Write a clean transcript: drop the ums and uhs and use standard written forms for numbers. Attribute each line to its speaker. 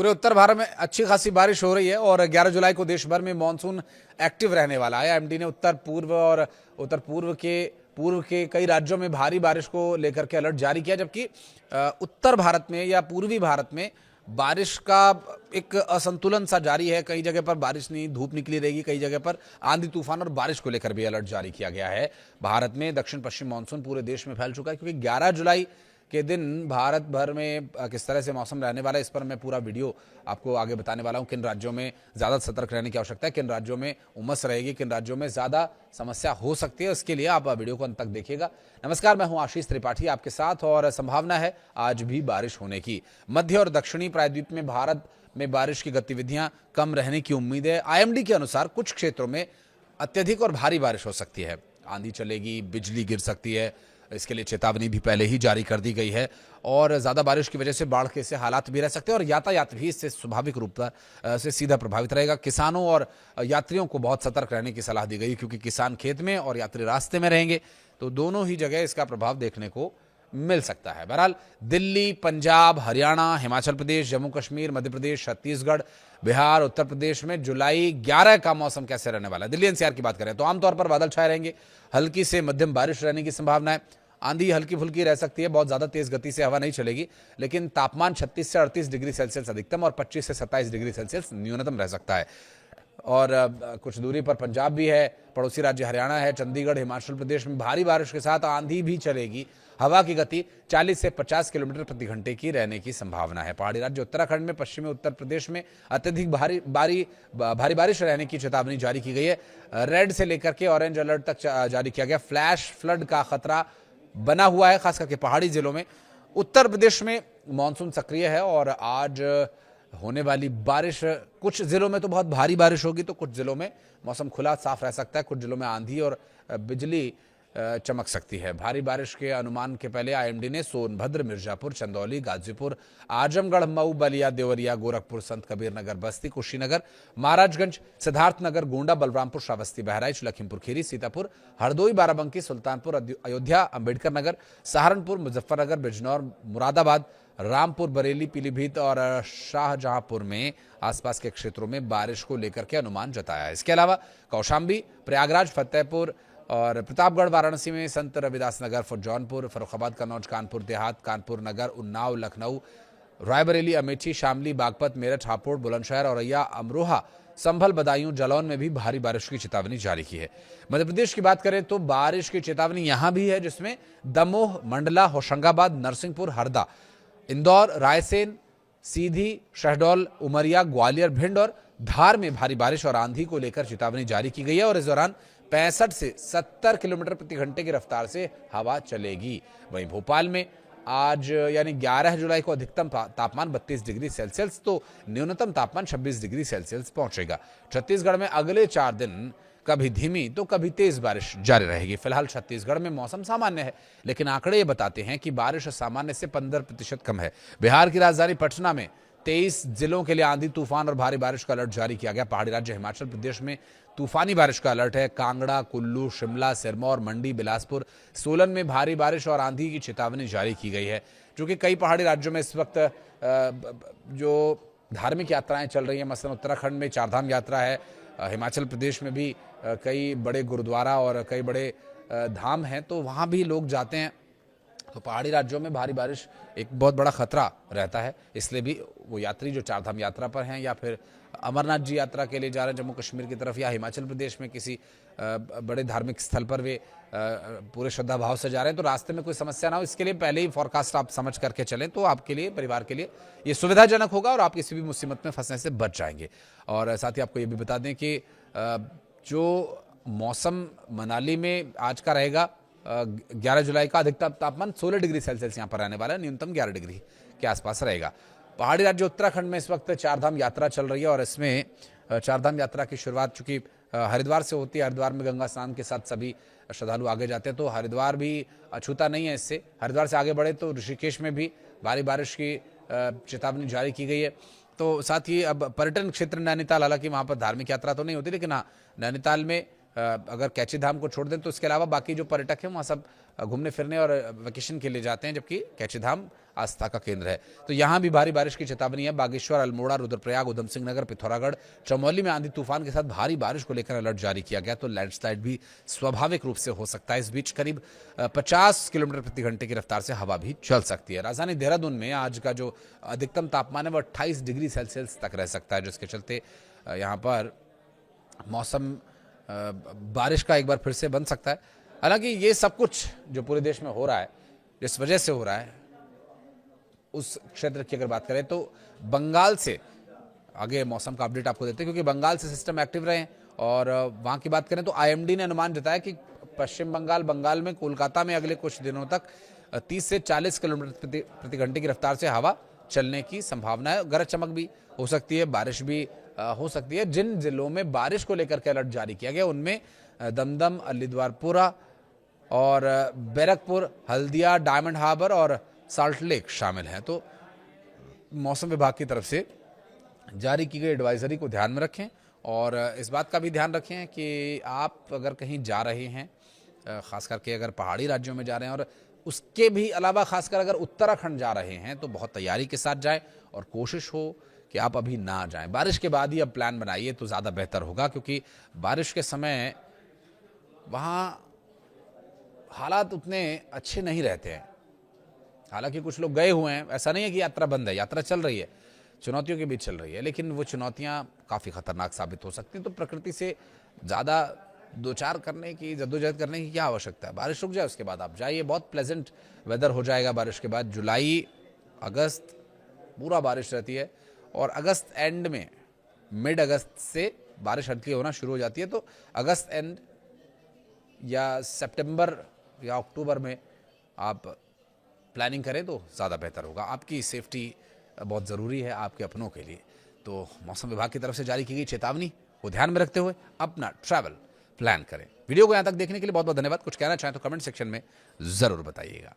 Speaker 1: पूरे उत्तर भारत में अच्छी खासी बारिश हो रही है और 11 जुलाई को देश भर में मानसून एक्टिव रहने वाला है। एमडी ने उत्तर पूर्व के कई राज्यों में भारी बारिश को लेकर के अलर्ट जारी किया, जबकि उत्तर भारत में या पूर्वी भारत में बारिश का एक असंतुलन सा जारी है। कई जगह पर बारिश नहीं, धूप निकली रहेगी, कई जगह पर आंधी तूफान और बारिश को लेकर भी अलर्ट जारी किया गया है। भारत में दक्षिण पश्चिम मानसून पूरे देश में फैल चुका है, क्योंकि 11 जुलाई के दिन भारत भर में किस तरह से मौसम रहने वाला है, इस पर मैं पूरा वीडियो आपको आगे बताने वाला हूं। किन राज्यों में ज़्यादा सतर्क रहने की आवश्यकता है, किन राज्यों में उमस रहेगी, किन राज्यों में ज़्यादा समस्या हो सकती है, इसके लिए आप वीडियो को अंत तक देखिएगा। नमस्कार, मैं हूं आशीष त्रिपाठी आपके साथ, और संभावना है आज भी बारिश होने की। मध्य और दक्षिणी प्रायद्वीप में भारत में बारिश की गतिविधियां कम रहने की उम्मीद है। आईएमडी के अनुसार कुछ क्षेत्रों में अत्यधिक और भारी बारिश हो सकती है, आंधी चलेगी, बिजली गिर सकती है। इसके लिए चेतावनी भी पहले ही जारी कर दी गई है, और ज़्यादा बारिश की वजह से बाढ़ के से हालात भी रह सकते हैं, और यातायात भी इससे स्वाभाविक रूप से सीधा प्रभावित रहेगा। किसानों और यात्रियों को बहुत सतर्क रहने की सलाह दी गई, क्योंकि किसान खेत में और यात्री रास्ते में रहेंगे, तो दोनों ही जगह इसका प्रभाव देखने को मिल सकता है। बहरहाल दिल्ली, पंजाब, हरियाणा, हिमाचल प्रदेश, जम्मू कश्मीर, मध्य प्रदेश, छत्तीसगढ़, बिहार, उत्तर प्रदेश में जुलाई 11 का मौसम कैसे रहने वाला है। दिल्ली एनसीआर की बात करें तो आमतौर पर बादल छाए रहेंगे, हल्की से मध्यम बारिश रहने की संभावना है। आंधी हल्की फुल्की रह सकती है, बहुत ज्यादा तेज गति से हवा नहीं चलेगी, लेकिन तापमान 36 से 38 डिग्री सेल्सियस अधिकतम और 25 से 27 डिग्री सेल्सियस न्यूनतम रह सकता है। और कुछ दूरी पर पंजाब भी है, पड़ोसी राज्य हरियाणा है, चंडीगढ़, हिमाचल प्रदेश में भारी बारिश के साथ आंधी भी चलेगी। हवा की गति 40 से 50 किलोमीटर प्रति घंटे की रहने की संभावना है। पहाड़ी राज्य उत्तराखंड में, पश्चिमी उत्तर प्रदेश में अत्यधिक भारी बारिश रहने की चेतावनी जारी की गई है। रेड से लेकर के ऑरेंज अलर्ट तक जारी किया गया। फ्लैश फ्लड का खतरा बना हुआ है, खास करके पहाड़ी जिलों में। उत्तर प्रदेश में मानसून सक्रिय है, और आज होने वाली बारिश कुछ जिलों में तो बहुत भारी बारिश होगी, तो कुछ जिलों में मौसम खुला साफ रह सकता है, कुछ जिलों में आंधी और बिजली चमक सकती है। भारी बारिश के अनुमान के पहले आईएमडी ने सोनभद्र, मिर्जापुर, चंदौली, गाजीपुर, आजमगढ़, मऊ, बलिया, देवरिया, गोरखपुर, संत कबीर नगर, बस्ती, कुशीनगर, महाराजगंज, सिद्धार्थनगर, गोंडा, बलरामपुर, श्रावस्ती, बहराइच, लखीमपुर खीरी, सीतापुर, हरदोई, बाराबंकी, सुल्तानपुर, अयोध्या, अंबेडकर नगर, सहारनपुर, मुजफ्फरनगर, बिजनौर, मुरादाबाद, रामपुर, बरेली, पीलीभीत और शाहजहांपुर में आसपास के क्षेत्रों में बारिश को लेकर के अनुमान जताया है। इसके अलावा कौशाम्बी, प्रयागराज, फतेहपुर और प्रतापगढ़, वाराणसी में संत रविदास नगर, जौनपुर, फर्रुखाबाद, कन्नौज, कानपुर देहात, कानपुर नगर, उन्नाव, लखनऊ, रायबरेली, अमेठी, शामली, बागपत, मेरठ, हापुड़, बुलंदशहर, औरैया, अमरोहा, संभल, बदायूं, जालौन में भी भारी बारिश की चेतावनी जारी की है। मध्य प्रदेश की बात करें तो बारिश की चेतावनी यहां भी है, जिसमें दमोह, मंडला, होशंगाबाद, नरसिंहपुर, हरदा, इंदौर, रायसेन, सीधी, शहडोल, उमरिया, ग्वालियर, भिंड और धार में भारी बारिश और आंधी को लेकर चेतावनी जारी की गई है, और इस दौरान 65 से 70 किलोमीटर प्रति घंटे की रफ्तार से हवा चलेगी। वहीं भोपाल में आज यानी 11 जुलाई को अधिकतम तापमान 32 डिग्री सेल्सियस तो न्यूनतम तापमान 26 डिग्री सेल्सियस पहुंचेगा। छत्तीसगढ़ में अगले 4 दिन कभी धीमी तो कभी तेज बारिश जारी रहेगी। फिलहाल छत्तीसगढ़ में मौसम सामान्य है, लेकिन आंकड़े ये बताते हैं कि बारिश सामान्य से 15% कम है। बिहार की राजधानी पटना में 23 जिलों के लिए आंधी तूफान और भारी बारिश का अलर्ट जारी किया गया। पहाड़ी राज्य हिमाचल प्रदेश में तूफानी बारिश का अलर्ट है। कांगड़ा, कुल्लू, शिमला, सिरमौर, मंडी, बिलासपुर, सोलन में भारी बारिश और आंधी की चेतावनी जारी की गई है। क्योंकि कई पहाड़ी राज्यों में इस वक्त जो धार्मिक यात्राएं चल रही हैं, मसलन उत्तराखंड में चारधाम यात्रा है, हिमाचल प्रदेश में भी कई बड़े गुरुद्वारा और कई बड़े धाम हैं, तो वहाँ भी लोग जाते हैं, तो पहाड़ी राज्यों में भारी बारिश एक बहुत बड़ा खतरा रहता है। इसलिए भी वो यात्री जो चारधाम यात्रा पर हैं या फिर अमरनाथ जी यात्रा के लिए जा रहे हैं जम्मू कश्मीर की तरफ, या हिमाचल प्रदेश में किसी बड़े धार्मिक स्थल पर वे पूरे श्रद्धा भाव से जा रहे हैं, तो रास्ते में कोई समस्या ना हो, इसके लिए पहले ही फॉरकास्ट आप समझ करके चलें, तो आपके लिए, परिवार के लिए ये सुविधाजनक होगा और आप किसी भी मुसीबत में फंसने से बच जाएंगे। और साथ ही आपको ये भी बता दें कि जो मौसम मनाली में आज का रहेगा, 11 जुलाई का अधिकतम तापमान 16 डिग्री सेल्सियस यहाँ पर रहने वाला है, न्यूनतम 11 डिग्री के आसपास रहेगा। पहाड़ी राज्य उत्तराखंड में इस वक्त चारधाम यात्रा चल रही है, और इसमें चारधाम यात्रा की शुरुआत चूंकि हरिद्वार से होती है, हरिद्वार में गंगा स्नान के साथ सभी श्रद्धालु आगे जाते हैं, तो हरिद्वार भी अछूता नहीं है इससे। हरिद्वार से आगे बढ़े तो ऋषिकेश में भी भारी बारिश की चेतावनी जारी की गई है। तो साथ ही अब पर्यटन क्षेत्र नैनीताल, हालांकि वहाँ पर धार्मिक यात्रा तो नहीं होती, लेकिन हाँ, नैनीताल में अगर कैची धाम को छोड़ दें तो इसके अलावा बाकी जो पर्यटक हैं वहाँ सब घूमने फिरने और वेकेशन के लिए जाते हैं, जबकि कैची धाम आस्था का केंद्र है। तो यहाँ भी भारी बारिश की चेतावनी है। बागेश्वर, अल्मोड़ा, रुद्रप्रयाग, उधम सिंह नगर, पिथौरागढ़, चमोली में आंधी तूफान के साथ भारी बारिश को लेकर अलर्ट जारी किया गया। तो लैंडस्लाइड भी स्वाभाविक रूप से हो सकता है। इस बीच करीब 50 किलोमीटर प्रति घंटे की रफ्तार से हवा भी चल सकती है। राजधानी देहरादून में आज का जो अधिकतम तापमान है वो 28 डिग्री सेल्सियस तक रह सकता है, जिसके चलते यहाँ पर मौसम बारिश का एक बार फिर से बन सकता है। हालांकि ये सब कुछ जो पूरे देश में हो रहा है, जिस वजह से हो रहा है, उस क्षेत्र की अगर बात करें तो बंगाल से आगे मौसम का अपडेट आपको देते हैं, क्योंकि बंगाल से सिस्टम एक्टिव रहे हैं। और वहां की बात करें तो आईएमडी ने अनुमान जताया कि पश्चिम बंगाल में, कोलकाता में अगले कुछ दिनों तक 30 से 40 किलोमीटर प्रति घंटे की रफ्तार से हवा चलने की संभावना है। गरज चमक भी हो सकती है, बारिश भी हो सकती है। जिन जिलों में बारिश को लेकर के अलर्ट जारी किया गया उनमें दमदम, अलीद्वारपुरा और बैरकपुर, हल्दिया, डायमंड हार्बर और साल्ट लेक शामिल हैं। तो मौसम विभाग की तरफ से जारी की गई एडवाइजरी को ध्यान में रखें और इस बात का भी ध्यान रखें कि आप अगर कहीं जा रहे हैं, खास करके अगर पहाड़ी राज्यों में जा रहे हैं और उसके भी अलावा खासकर अगर उत्तराखंड जा रहे हैं, तो बहुत तैयारी के साथ जाएं और कोशिश हो कि आप अभी ना जाएं। बारिश के बाद ही अब प्लान बनाइए तो ज़्यादा बेहतर होगा, क्योंकि बारिश के समय वहाँ हालात उतने अच्छे नहीं रहते हैं। हालांकि कुछ लोग गए हुए हैं, ऐसा नहीं है कि यात्रा बंद है, यात्रा चल रही है, चुनौतियों के बीच चल रही है, लेकिन वो चुनौतियाँ काफ़ी खतरनाक साबित हो सकती हैं। तो प्रकृति से ज़्यादा दो चार करने की, जद्दोजहद करने की क्या आवश्यकता है। बारिश रुक जाए उसके बाद आप जाइए, बहुत प्लेजेंट वेदर हो जाएगा बारिश के बाद। जुलाई, अगस्त पूरा बारिश रहती है और अगस्त एंड में, मिड अगस्त से बारिश हल्की होना शुरू हो जाती है। तो अगस्त एंड या सितंबर या अक्टूबर में आप प्लानिंग करें तो ज़्यादा बेहतर होगा। आपकी सेफ्टी बहुत ज़रूरी है आपके अपनों के लिए। तो मौसम विभाग की तरफ से जारी की गई चेतावनी को ध्यान में रखते हुए अपना ट्रैवल प्लान करें। वीडियो को यहाँ तक देखने के लिए बहुत बहुत धन्यवाद। कुछ कहना चाहें तो कमेंट सेक्शन में ज़रूर बताइएगा।